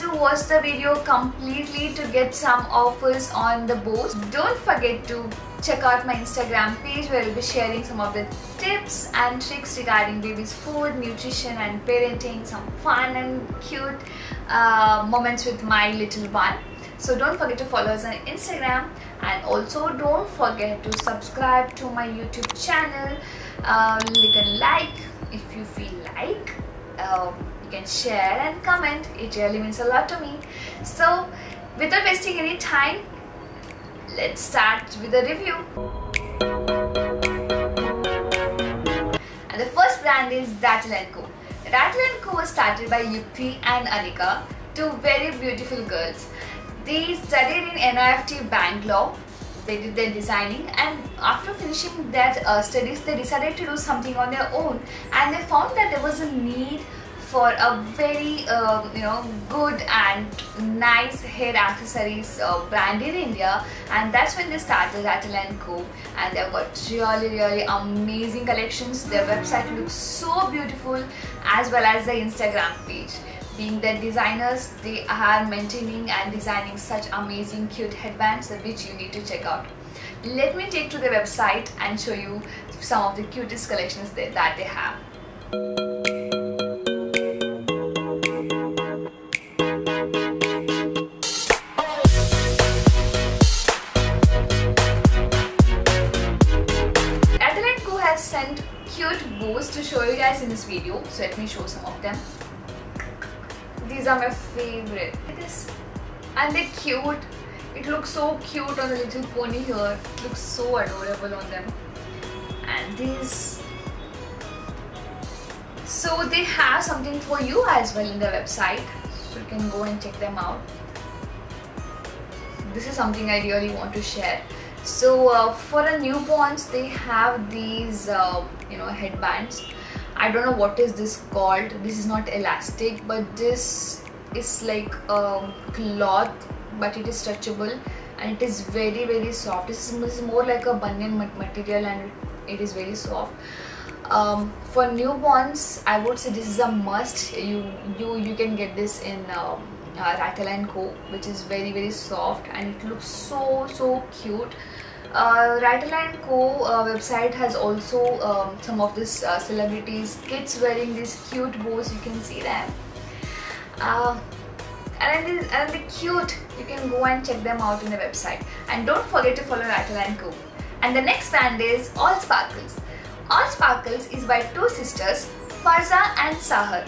to watch the video completely to get some offers on the bows. Don't forget to check out my Instagram page where I'll be sharing some of the tips and tricks regarding baby's food, nutrition and parenting, some fun and cute moments with my little one. So don't forget to follow us on Instagram, and also don't forget to subscribe to my YouTube channel. You can like if you feel like. You can share and comment. It really means a lot to me. So without wasting any time, let's start with the review. And the first brand is Rattle & Co. Rattle & Co was started by Yukti and Anika, two very beautiful girls. They studied in NIFT Bangalore. They did their designing, and after finishing their studies, they decided to do something on their own, and they found that there was a need for a very good and nice hair accessories brand in India, and that's when they started Rattle & Co. And they've got really amazing collections. Their website looks so beautiful, as well as the Instagram page. Being their designers, they are maintaining and designing such amazing cute headbands which you need to check out. Let me take to the website and show you some of the cutest collections that they have. Rattle & Co has sent cute bows to show you guys in this video, so let me show some of them. These are my favorite. Look at this. And they're cute. It looks so cute on the little pony here. It looks so adorable on them. And these. So they have something for you as well in the website. So you can go and check them out. This is something I really want to share. So for the newborns, they have these headbands. I don't know what is this called. This is not elastic, but this is like a cloth, but it is stretchable and it is very soft. This is more like a bunion material, and it is very soft. For newborns, I would say this is a must. You can get this in Rattle & Co, which is very soft, and it looks so cute. Rattle & Co website has also some of these celebrities, kids wearing these cute bows. You can see them, and they're cute. You can go and check them out in the website. And don't forget to follow Rattle & Co. And the next brand is All Sparkles. All Sparkles is by two sisters, Farza and Sahar.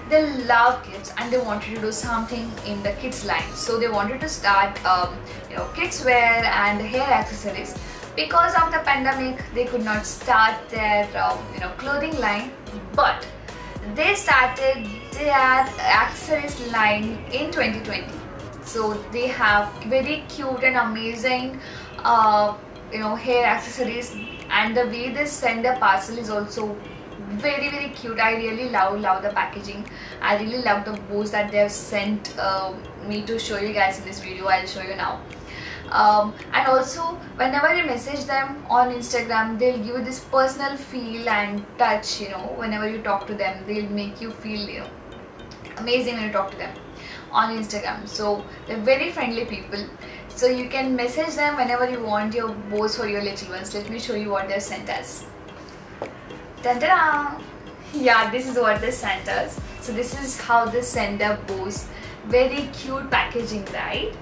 They love kids and they wanted to do something in the kids line, so they wanted to start kids wear and hair accessories. Because of the pandemic, they could not start their clothing line, but they started their accessories line in 2020. So they have very cute and amazing hair accessories, and the way they send a parcel is also very cute. I really love the packaging. I really love the bows that they have sent me to show you guys in this video. I'll show you now. And also, whenever you message them on Instagram, they'll give you this personal feel and touch. Whenever you talk to them, they'll make you feel amazing when you talk to them on Instagram. So they're very friendly people. So you can message them whenever you want your bows for your little ones. Let me show you what they've sent us. Ta-da! Yeah, this is what they sent us. So this is how they send their bows. Very cute packaging, right?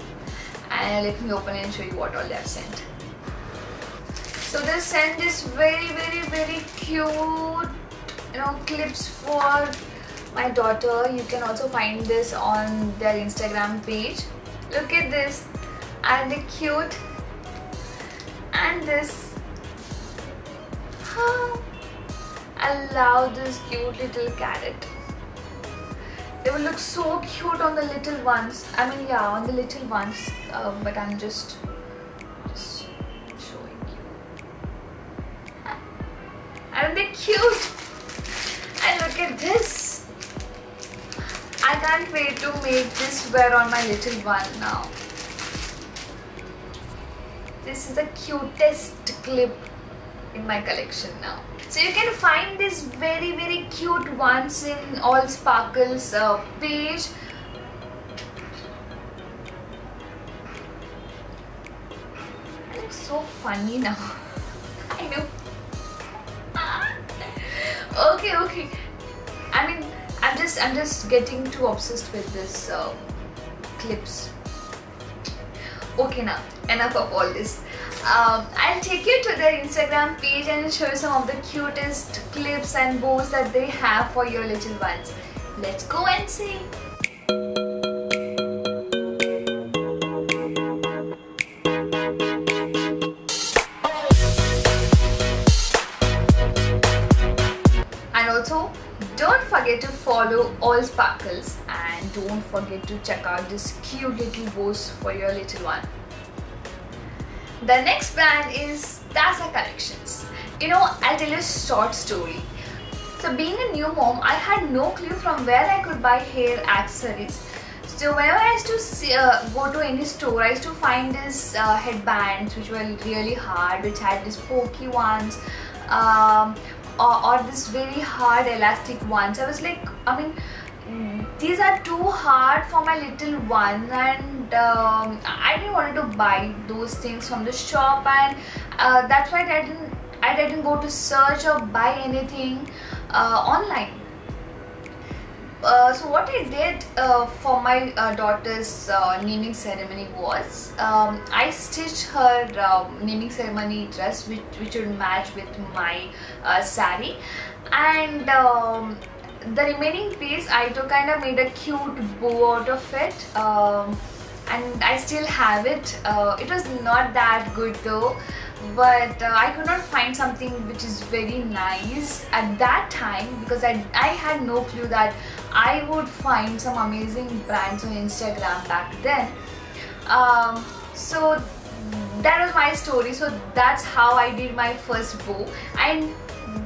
And let me open and show you what all they have sent. So they sent this very cute clips for my daughter. You can also find this on their Instagram page. Look at this, and they're cute. And this. I love this cute little carrot. They will look so cute on the little ones. I mean, yeah, on the little ones. But I'm just showing you. And they're cute. And look at this. I can't wait to make this wear on my little one now. This is the cutest clip in my collection now. So you can find these very cute ones in All Sparkles page. so funny now. I know. Okay. I mean, I'm just getting too obsessed with this clips. Okay, now enough of all this. I'll take you to their Instagram page and show you some of the cutest clips and bows that they have for your little ones. Let's go and see. And also, don't forget to follow All Sparkles, and don't forget to check out this cute little bows for your little one. The next brand is Tasa Collections. You know, I'll tell you a short story. So being a new mom, I had no clue from where I could buy hair accessories. So whenever I used to go to any store, I used to find these headbands which were really hard, which had these pokey ones, or this very hard elastic ones. I was like, I mean, these are too hard for my little one, and I didn't want to buy those things from the shop, and that's why I didn't go to search or buy anything online. So what I did for my daughter's naming ceremony was I stitched her naming ceremony dress which would match with my sari, and the remaining piece I took and I made a cute bow out of it, and I still have it. It was not that good though, but I could not find something which is very nice at that time, because I had no clue that I would find some amazing brands on Instagram back then. So that was my story. So that's how I did my first bow, and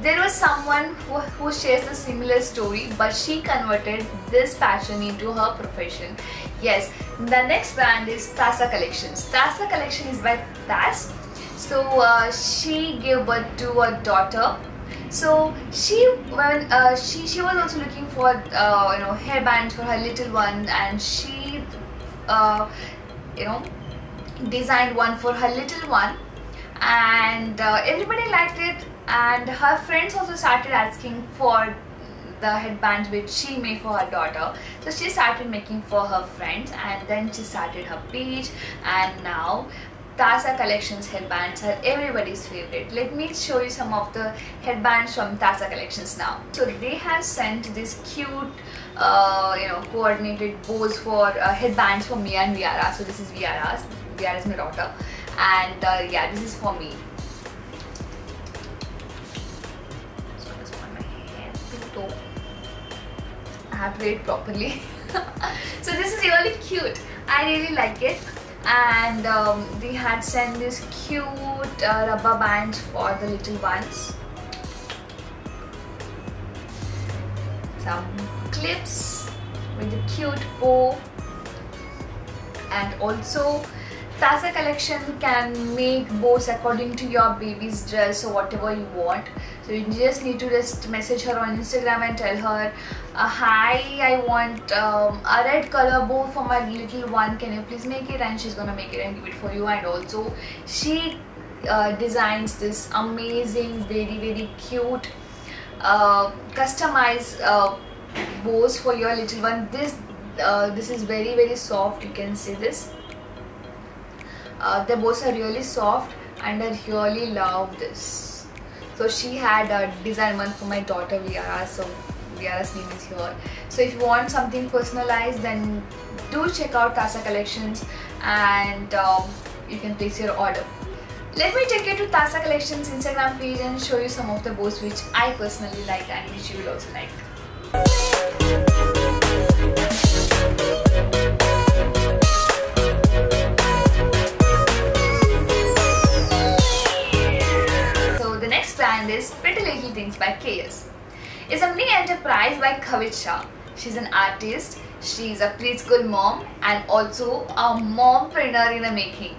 there was someone who shares a similar story, but she converted this passion into her profession. Yes, the next brand is Tasa Collections. Tasa Collection is by Tas. So she gave birth to a daughter. So she was also looking for hairbands for her little one, and she designed one for her little one, and everybody liked it, and her friends also started asking for the headbands which she made for her daughter. So she started making for her friends, and then she started her page, and now Tasa Collections headbands are everybody's favorite. Let me show you some of the headbands from Tasa Collections now. So they have sent this cute coordinated bows for headbands for me and Viara. So this is Viara's my daughter, and yeah, this is for me. Just gonna spoil my hair. I have to wear it properly. So this is really cute. I really like it. And they had sent this cute rubber bands for the little ones, some clips with a cute bow, and also Tasa Collection can make bows according to your baby's dress or whatever you want. So you just need to just message her on Instagram and tell her, hi, I want a red color bow for my little one, can you please make it? And she's gonna make it and give it for you. And also she designs this amazing, very cute customized bows for your little one. This is very soft. You can see this. The bows are really soft, and I really love this. So she had a design one for my daughter Viara, so Viara's name is here. So if you want something personalized, then do check out Tasa Collections, and you can place your order. Let me take you to Tasa Collections Instagram page and show you some of the bows which I personally like and which you will also like. Is Pretty Little Things by KS. It's a mini enterprise by Kavit Shah. She's an artist, she's a preschool mom, and also a mompreneur in the making.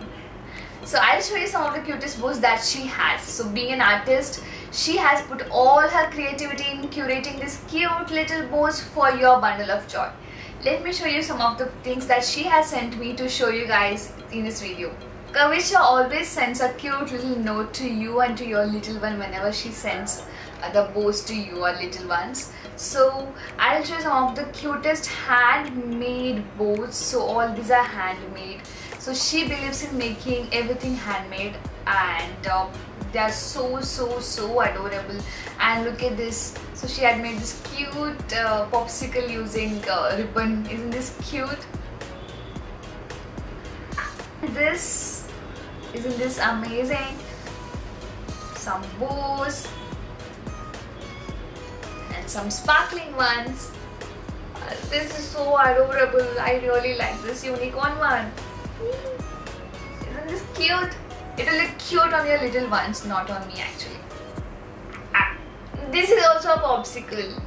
So I'll show you some of the cutest bows that she has. So being an artist, she has put all her creativity in curating these cute little bows for your bundle of joy. Let me show you some of the things that she has sent me to show you guys in this video. Kavisha always sends a cute little note to you and to your little one whenever she sends the bows to you or little ones. So I'll show some of the cutest handmade bows. So all these are handmade. So she believes in making everything handmade, and they are so adorable. And look at this. So she had made this cute popsicle using ribbon. Isn't this cute? Isn't this amazing? Some bows and some sparkling ones. This is so adorable. I really like this unicorn one. Isn't this cute? It will look cute on your little ones, not on me actually. This is also a popsicle.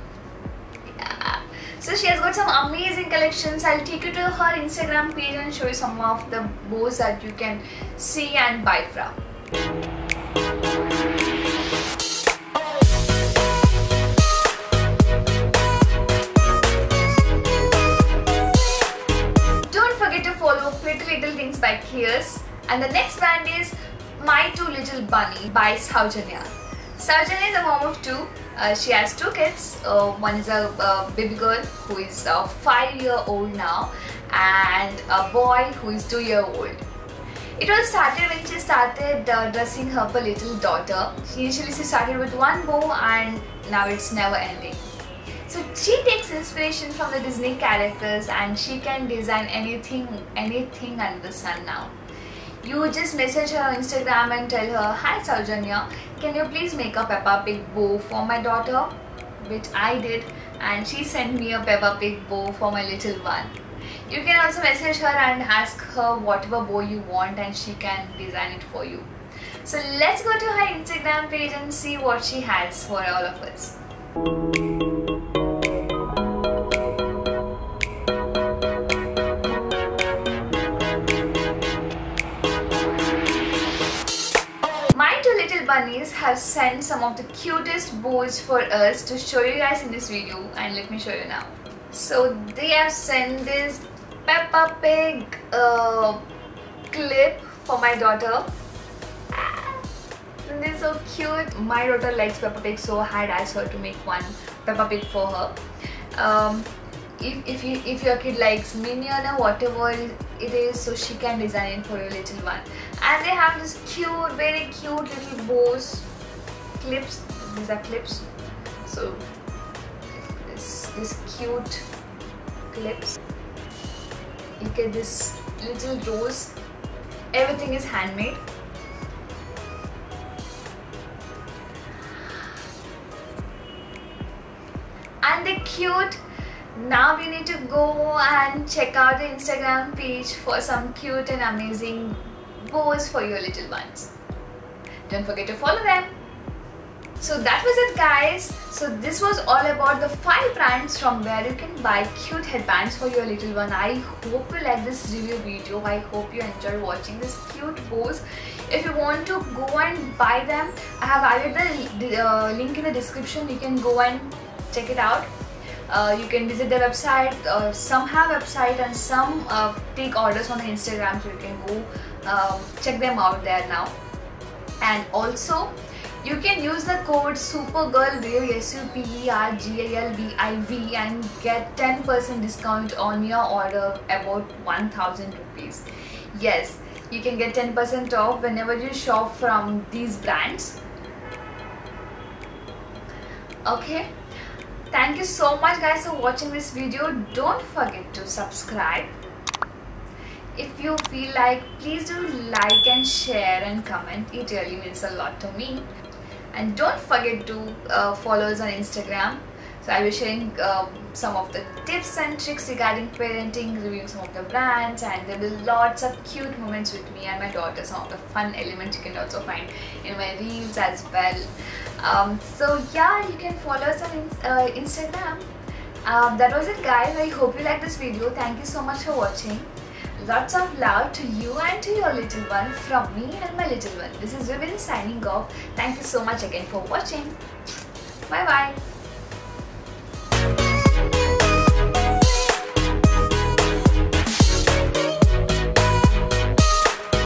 Yeah. So she has got some amazing collections. I'll take you to her Instagram page and show you some of the bows that you can see and buy from. Don't forget to follow Pretty Little Things by Kiears. And the next brand is My Two Little Bunny by Saujanya. Saujanya is a mom of two. She has two kids. One is a baby girl who is 5-year-old now, and a boy who is 2-year-old. It all started when she started dressing her little daughter. Initially she started with one bow, and now it's never ending. So she takes inspiration from the Disney characters, and she can design anything under the sun now. You just message her on Instagram and tell her, "Hi Saujanya, can you please make a Peppa Pig bow for my daughter?" Which I did, and she sent me a Peppa Pig bow for my little one. You can also message her and ask her whatever bow you want, and she can design it for you. So let's go to her Instagram page and see what she has for all of us. Bunnies have sent some of the cutest bows for us to show you guys in this video, and let me show you now. So they have sent this Peppa Pig clip for my daughter. Isn't this so cute? My daughter likes Peppa Pig, so I had asked her to make one Peppa Pig for her. If your kid likes Minion or whatever it is, so she can design it for your little one. And they have this cute, very cute little bows, clips. These are clips. So this cute clips. Look at this little rose. Everything is handmade. And they're cute. Now we need to go and check out the Instagram page for some cute and amazing bows for your little ones. Don't forget to follow them. So that was it guys. So this was all about the 5 brands from where you can buy cute headbands for your little one. I hope you like this review video. I hope you enjoyed watching this cute bows. If you want to go and buy them, I have added the link in the description. You can go and check it out. You can visit the website. Some have website and some take orders on the Instagram, so you can go check them out there now. And also you can use the code SUPERGIRLVIV SUPERGIRLVIV and get 10% discount on your order about 1000 rupees. Yes, you can get 10% off whenever you shop from these brands. Okay. Thank you so much guys for watching this video. Don't forget to subscribe. If you feel like, please do like and share and comment. It really means a lot to me. And don't forget to follow us on Instagram. So I'll be sharing some of the tips and tricks regarding parenting, reviewing some of the brands, and there will be lots of cute moments with me and my daughter. Some of the fun elements you can also find in my reels as well. So yeah, you can follow us on Instagram. That was it guys. I hope you liked this video. Thank you so much for watching. Lots of love to you and to your little one from me and my little one. This is Vivin signing off. Thank you so much again for watching. Bye bye.